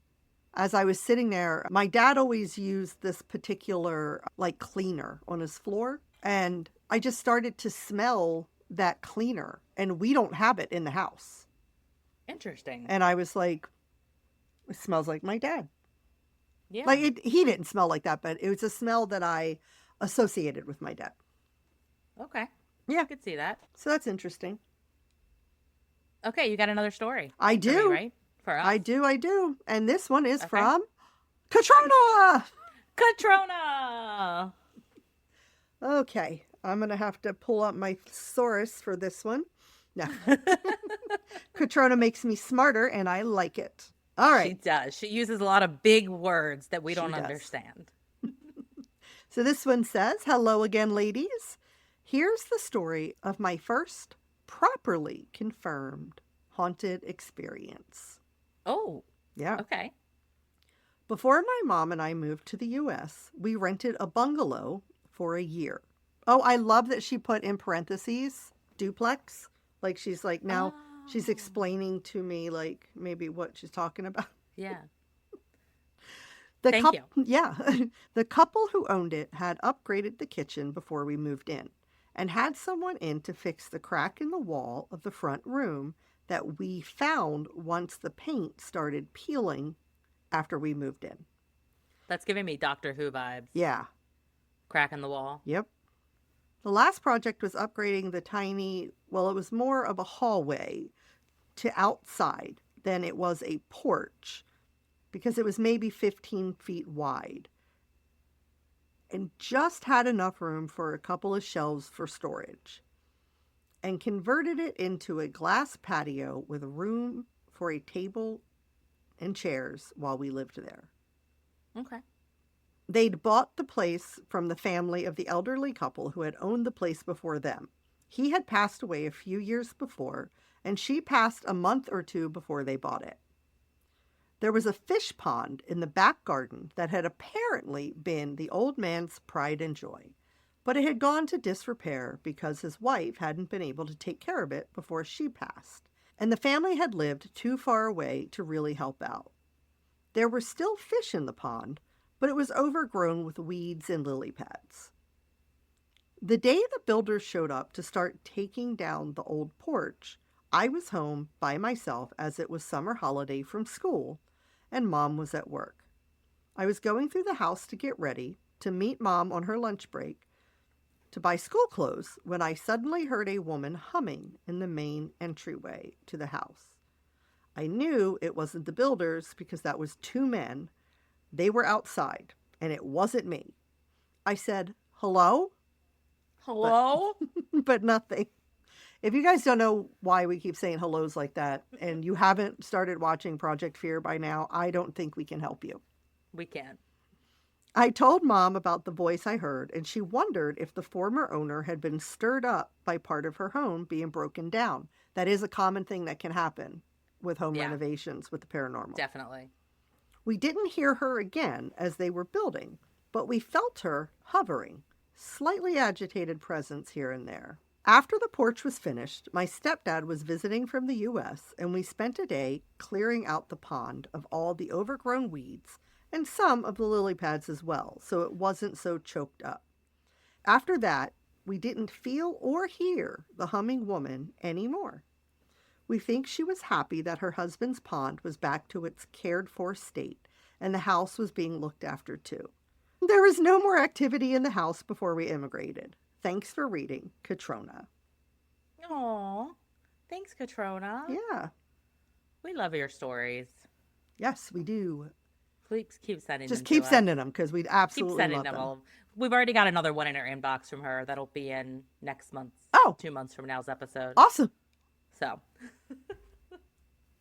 as I was sitting there, my dad always used this particular like cleaner on his floor. And I just started to smell that cleaner, and we don't have it in the house. Interesting. And I was like, it smells like my dad. Yeah. Like he didn't smell like that, but it was a smell that I associated with my dad. Okay. Yeah. I could see that. So that's interesting. Okay, you got another story. I do. For me, right? For us. I do. And this one is from Katrona. Katrona. Okay. I'm going to have to pull up my thesaurus for this one. No. Katrona makes me smarter, and I like it. All right. She does. She uses a lot of big words that we don't does. understand. So this one says, "Hello again, ladies. Here's the story of my first properly confirmed haunted experience. Oh, Yeah. okay. Before my mom and I moved to the U.S., we rented a bungalow for a year. Oh, I love that she put in parentheses duplex. Like she's like, now she's Oh, explaining to me like maybe what she's talking about. yeah. The Thank you. yeah, the couple who owned it had upgraded the kitchen before we moved in and had someone in to fix the crack in the wall of the front room that we found once the paint started peeling after we moved in. That's giving me Doctor Who vibes. Yeah. Crack in the wall. Yep. The last project was upgrading the tiny, well, it was more of a hallway to outside than it was a porch because it was maybe 15 feet wide and just had enough room for a couple of shelves for storage, and converted it into a glass patio with room for a table and chairs while we lived there. Okay. They'd bought the place from the family of the elderly couple who had owned the place before them. He had passed away a few years before, and she passed a month or two before they bought it. There was a fish pond in the back garden that had apparently been the old man's pride and joy, but it had gone to disrepair because his wife hadn't been able to take care of it before she passed, and the family had lived too far away to really help out. There were still fish in the pond, but it was overgrown with weeds and lily pads. The day the builders showed up to start taking down the old porch, I was home by myself as it was summer holiday from school, and Mom was at work. I was going through the house to get ready to meet Mom on her lunch break to buy school clothes when I suddenly heard a woman humming in the main entryway to the house. I knew it wasn't the builders because that was two men. They were outside, and it wasn't me. I said, hello? Hello? But nothing. If you guys don't know why we keep saying hellos like that, and you haven't started watching Project Fear by now, I don't think we can help you. We can't. I told Mom about the voice I heard, and she wondered if the former owner had been stirred up by part of her home being broken down. That is a common thing that can happen with home renovations with the paranormal. Definitely. We didn't hear her again as they were building, but we felt her hovering, slightly agitated presence here and there. After the porch was finished, my stepdad was visiting from the U.S., and we spent a day clearing out the pond of all the overgrown weeds and some of the lily pads as well, so it wasn't so choked up. After that, we didn't feel or hear the humming woman anymore. We think she was happy that her husband's pond was back to its cared-for state, and the house was being looked after too. There was no more activity in the house before we immigrated. Thanks for reading, Katrona. Aw. Thanks, Katrona. Yeah. We love your stories. Yes, we do. Please keep sending Just them keep to us. sending them because we'd absolutely Keep sending love them them. all. We've already got another one in our inbox from her that'll be in next month's, 2 months from now's episode. Awesome. So,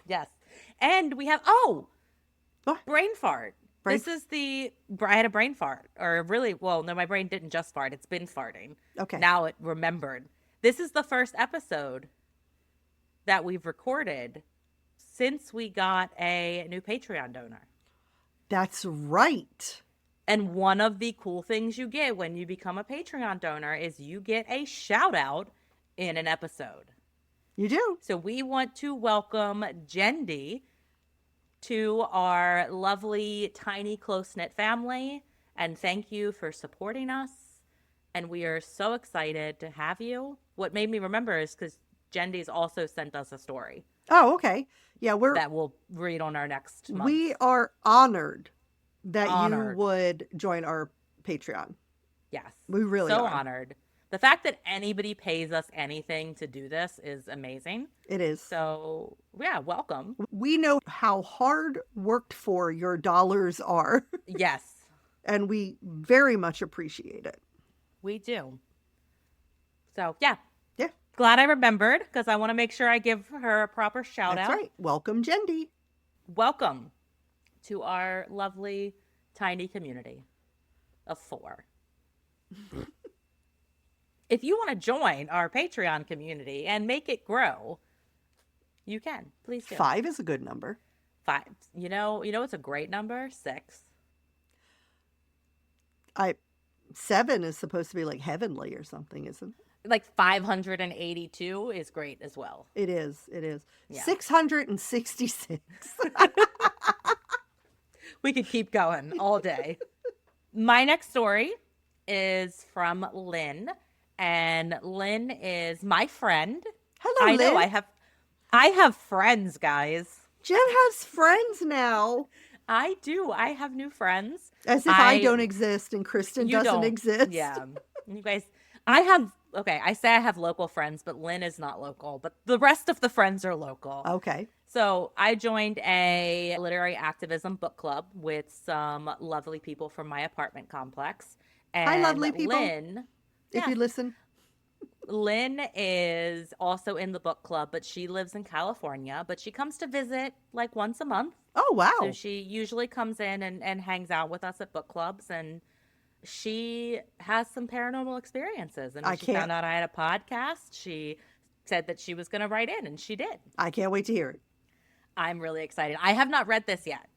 yes. And we have, brain fart. This is I had a brain fart. Or really, well, no, my brain didn't just fart. It's been farting. Okay. Now it remembered. This is the first episode that we've recorded since we got a new Patreon donor. That's right. And one of the cool things you get when you become a Patreon donor is you get a shout out in an episode. You do. So we want to welcome Jendi to our lovely, tiny, close-knit family. And thank you for supporting us. And we are so excited to have you. What made me remember is because Jendi's also sent us a story. Oh, okay. Yeah, that we'll read on our next month. We are honored that you would join our Patreon. Yes. We really are. So honored. The fact that anybody pays us anything to do this is amazing. It is. So, yeah, welcome. We know how hard worked for your dollars are. Yes. And we very much appreciate it. We do. So, yeah. Yeah. Glad I remembered because I want to make sure I give her a proper shout out. That's right. Welcome, Jendi. Welcome to our lovely tiny community of 4. If you want to join our Patreon community and make it grow, you can. Please do. 5 is a good number. 5. It's a great number? 6. 7 is supposed to be like heavenly or something, isn't it? Like 582 is great as well. It is. Yeah. 666. We could keep going all day. My next story is from Lynn, and Lynn is my friend. Hello, I know Lynn. I have friends, guys. Jen has friends now. I do. I have new friends. As if I don't exist and Kristen You doesn't don't. exist. Yeah. You guys, I say I have local friends, but Lynn is not local, but the rest of the friends are local. Okay. So I joined a literary activism book club with some lovely people from my apartment complex. And Hi, lovely people. Lynn, If you listen. Lynn is also in the book club, but she lives in California, but she comes to visit like once a month. Oh, wow. So she usually comes in and hangs out with us at book clubs, and she has some paranormal experiences. And when she found out I had a podcast, she said that she was going to write in, and she did. I can't wait to hear it. I'm really excited. I have not read this yet.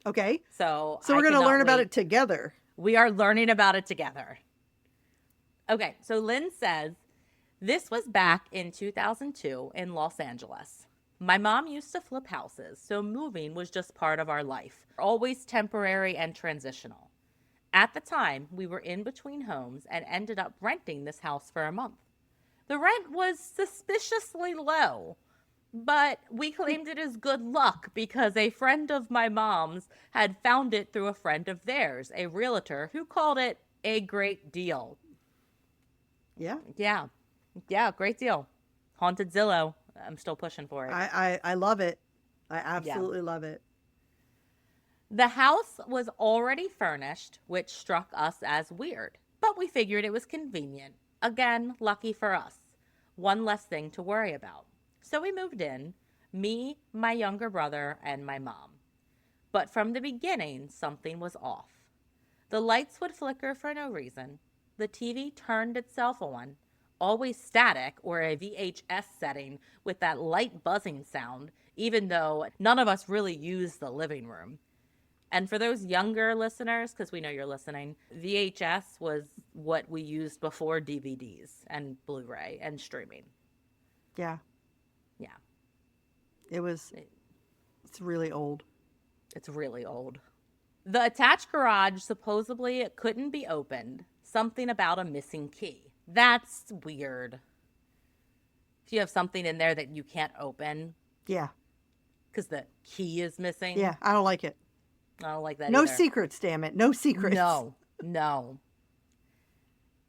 Okay. So we're going to learn about it together. We are learning about it together. Okay, so Lynn says, this was back in 2002 in Los Angeles. My mom used to flip houses, so moving was just part of our life, always temporary and transitional. At the time, we were in between homes and ended up renting this house for a month. The rent was suspiciously low, but we claimed it as good luck because a friend of my mom's had found it through a friend of theirs, a realtor, who called it a great deal. Yeah. Yeah, great deal. Haunted Zillow. I'm still pushing for it. I love it. I absolutely love it. The house was already furnished, which struck us as weird, but we figured it was convenient. Again, lucky for us. One less thing to worry about. So we moved in, me, my younger brother, and my mom. But from the beginning, something was off. The lights would flicker for no reason. The TV turned itself on, always static or a VHS setting with that light buzzing sound, even though none of us really used the living room. And for those younger listeners, because we know you're listening, VHS was what we used before DVDs and Blu-ray and streaming. Yeah. Yeah. It's really old. It's really old. The attached garage supposedly couldn't be opened. Something about a missing key. That's weird. If you have something in there that you can't open. Yeah. Because the key is missing. Yeah, I don't like it. I don't like that No either. secrets, damn it. No secrets. No.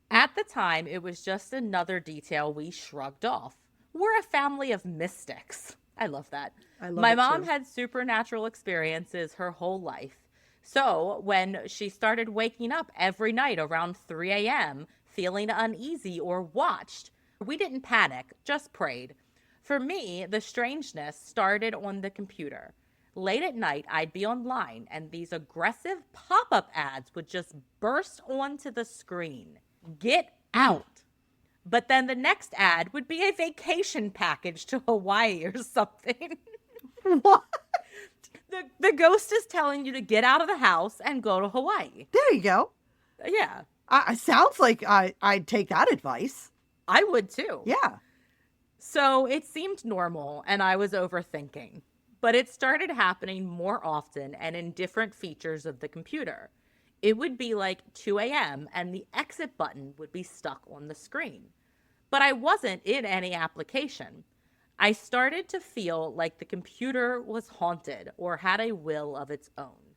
At the time, it was just another detail we shrugged off. We're a family of mystics. I love that. My mom had supernatural experiences her whole life. So when she started waking up every night around 3 a.m., feeling uneasy or watched, we didn't panic, just prayed. For me, the strangeness started on the computer. Late at night, I'd be online, and these aggressive pop-up ads would just burst onto the screen. Get out. But then the next ad would be a vacation package to Hawaii or something. What? The ghost is telling you to get out of the house and go to Hawaii. There you go. Yeah. Sounds like I'd take that advice. I would too. Yeah. So it seemed normal, and I was overthinking. But it started happening more often and in different features of the computer. It would be like 2 a.m. and the exit button would be stuck on the screen. But I wasn't in any application. I started to feel like the computer was haunted or had a will of its own.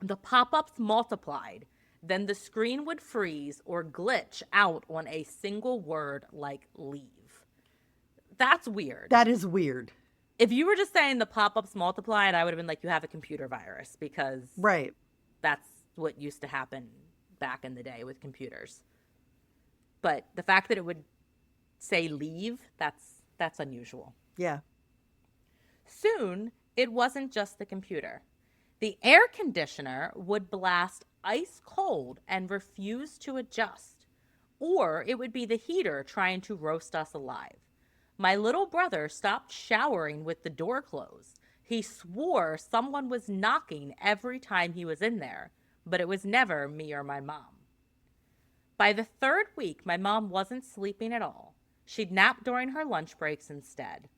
The pop-ups multiplied. Then the screen would freeze or glitch out on a single word like leave. That's weird. That is weird. If you were just saying the pop-ups multiplied, I would have been like, you have a computer virus, because right. That's what used to happen back in the day with computers. But the fact that it would say leave, that's unusual. Yeah. Soon, it wasn't just the computer. The air conditioner would blast ice cold and refuse to adjust. or it would be the heater trying to roast us alive. My little brother stopped showering with the door closed. He swore someone was knocking every time he was in there, but it was never me or my mom. By the third week, my mom wasn't sleeping at all. She'd nap during her lunch breaks instead.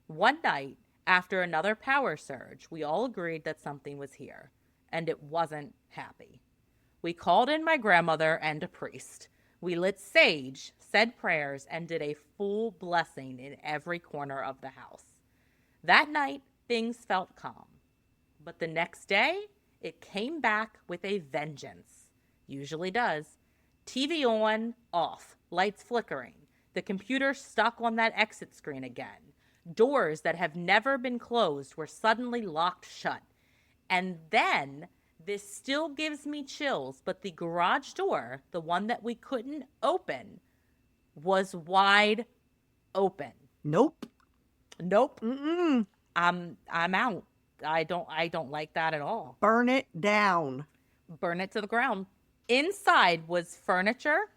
One night, after another power surge, we all agreed that something was here, and it wasn't happy. We called in my grandmother and a priest. We lit sage, said prayers, and did a full blessing in every corner of the house. That night, things felt calm. But the next day, it came back with a vengeance. Usually does. TV on, off, lights flickering. The computer stuck on that exit screen again. Doors that have never been closed were suddenly locked shut. And then, this still gives me chills, but the garage door, the one that we couldn't open, was wide open. Nope. Nope. Mm-mm. I'm out. I don't like that at all. Burn it down. Burn it to the ground. Inside was furniture,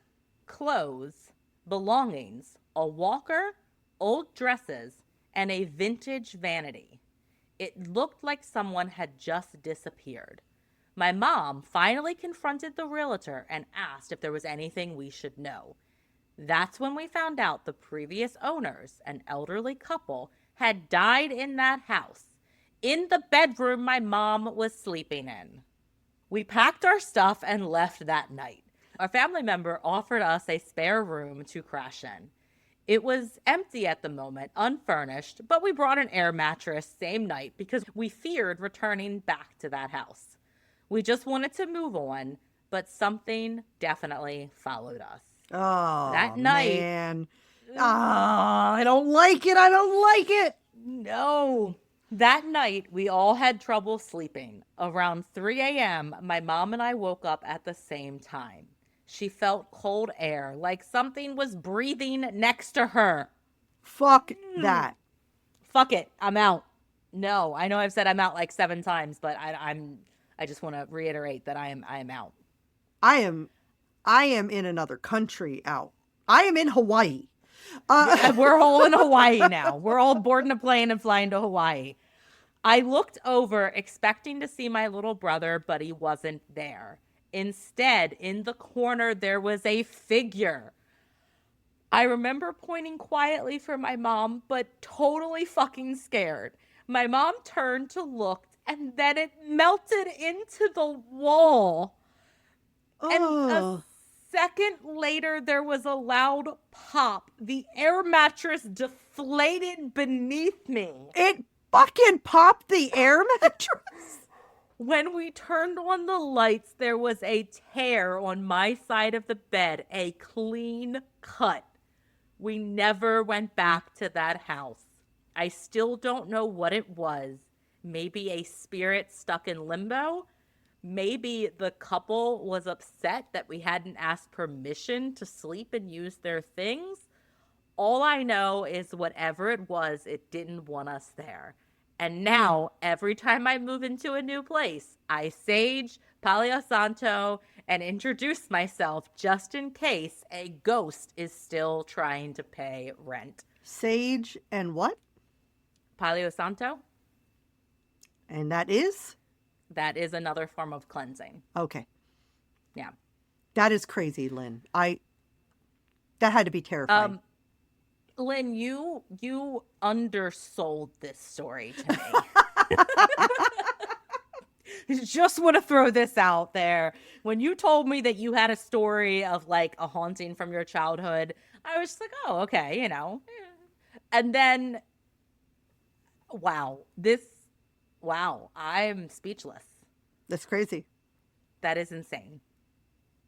clothes, belongings, a walker, old dresses, and a vintage vanity. It looked like someone had just disappeared. My mom finally confronted the realtor and asked if there was anything we should know. That's when we found out the previous owners, an elderly couple, had died in that house, in the bedroom my mom was sleeping in. We packed our stuff and left that night. A family member offered us a spare room to crash in. It was empty at the moment, unfurnished, but we brought an air mattress same night because we feared returning back to that house. We just wanted to move on, but something definitely followed us. Oh, That night, man. I don't like it. I don't like it. no. That night, we all had trouble sleeping. Around 3 a.m., my mom and I woke up at the same time. She felt cold air, like something was breathing next to her. Fuck that. Fuck it, I'm out. No, I know I've said I'm out like 7 times, but I just want to reiterate that I am out. I am in another country out. I am in Hawaii. We're all in Hawaii now. We're all boarding a plane and flying to Hawaii. I looked over expecting to see my little brother, but he wasn't there. Instead, in the corner, there was a figure. I remember pointing quietly for my mom, but totally fucking scared. My mom turned to look, and then it melted into the wall. And a second later, there was a loud pop. The air mattress deflated beneath me. It fucking popped the air mattress. When we turned on the lights, there was a tear on my side of the bed, a clean cut. We never went back to that house. I still don't know what it was. Maybe a spirit stuck in limbo? Maybe the couple was upset that we hadn't asked permission to sleep and use their things. All I know is whatever it was, it didn't want us there. And now, every time I move into a new place, I sage, Palo Santo, and introduce myself just in case a ghost is still trying to pay rent. Sage and what? Palo Santo? And that is? That is another form of cleansing. Okay. Yeah. That is crazy, Lynn. That had to be terrifying. Lynn, you undersold this story to me. Just want to throw this out there. When you told me that you had a story of like a haunting from your childhood, I was just like, oh, okay, you know. And then, wow, I'm speechless. That's crazy. That is insane.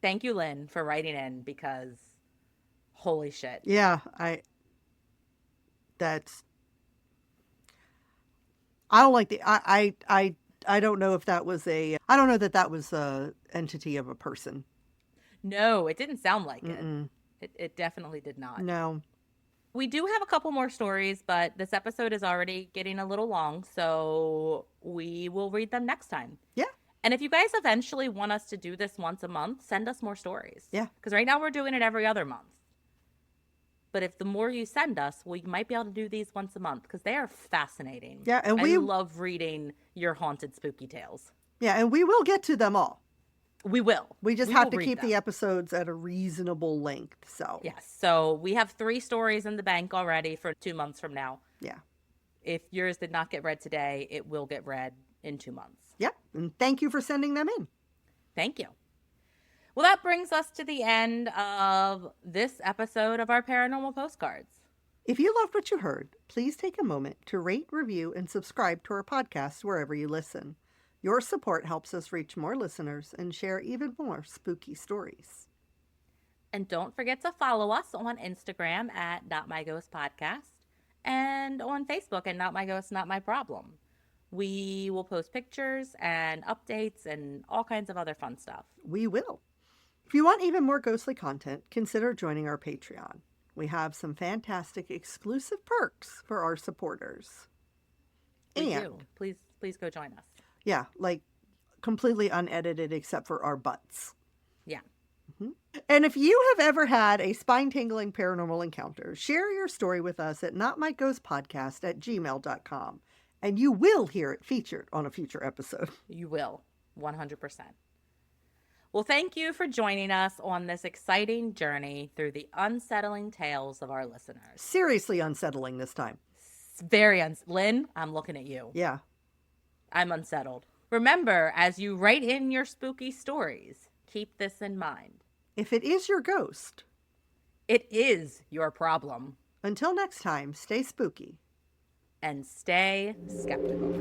Thank you, Lynn, for writing in because holy shit. Yeah, I don't like I don't know if that was I don't know that was a entity of a person. No, it didn't sound like it. It definitely did not. No. We do have a couple more stories, but this episode is already getting a little long, so we will read them next time. Yeah. And if you guys eventually want us to do this once a month, send us more stories. Yeah. Because right now we're doing it every other month. But if the more you send us, we might be able to do these once a month because they are fascinating. Yeah, and I we love reading your haunted spooky tales. Yeah, and we will get to them all. We will. We just We have will to read keep them. the episodes at a reasonable length. So Yes. So we have 3 stories in the bank already for 2 months from now. yeah. If yours did not get read today, it will get read in 2 months. Yep. And thank you for sending them in. Thank you. Well, that brings us to the end of this episode of our Paranormal Postcards. If you loved what you heard, please take a moment to rate, review, and subscribe to our podcast wherever you listen. Your support helps us reach more listeners and share even more spooky stories. And don't forget to follow us on Instagram at notmyghostpodcast and on Facebook at Not My Ghost, Not My Problem. We will post pictures and updates and all kinds of other fun stuff. We will. If you want even more ghostly content, consider joining our Patreon. We have some fantastic exclusive perks for our supporters. We do. Please go join us. Yeah, like completely unedited except for our butts. Yeah. And if you have ever had a spine-tingling paranormal encounter, share your story with us at notmyghostpodcast@gmail.com, and you will hear it featured on a future episode. You will. 100%. Well, thank you for joining us on this exciting journey through the unsettling tales of our listeners. Seriously unsettling this time. It's very Lynn, I'm looking at you. Yeah. I'm unsettled. Remember, as you write in your spooky stories, keep this in mind. If it is your ghost, it is your problem. Until next time, stay spooky. And stay skeptical.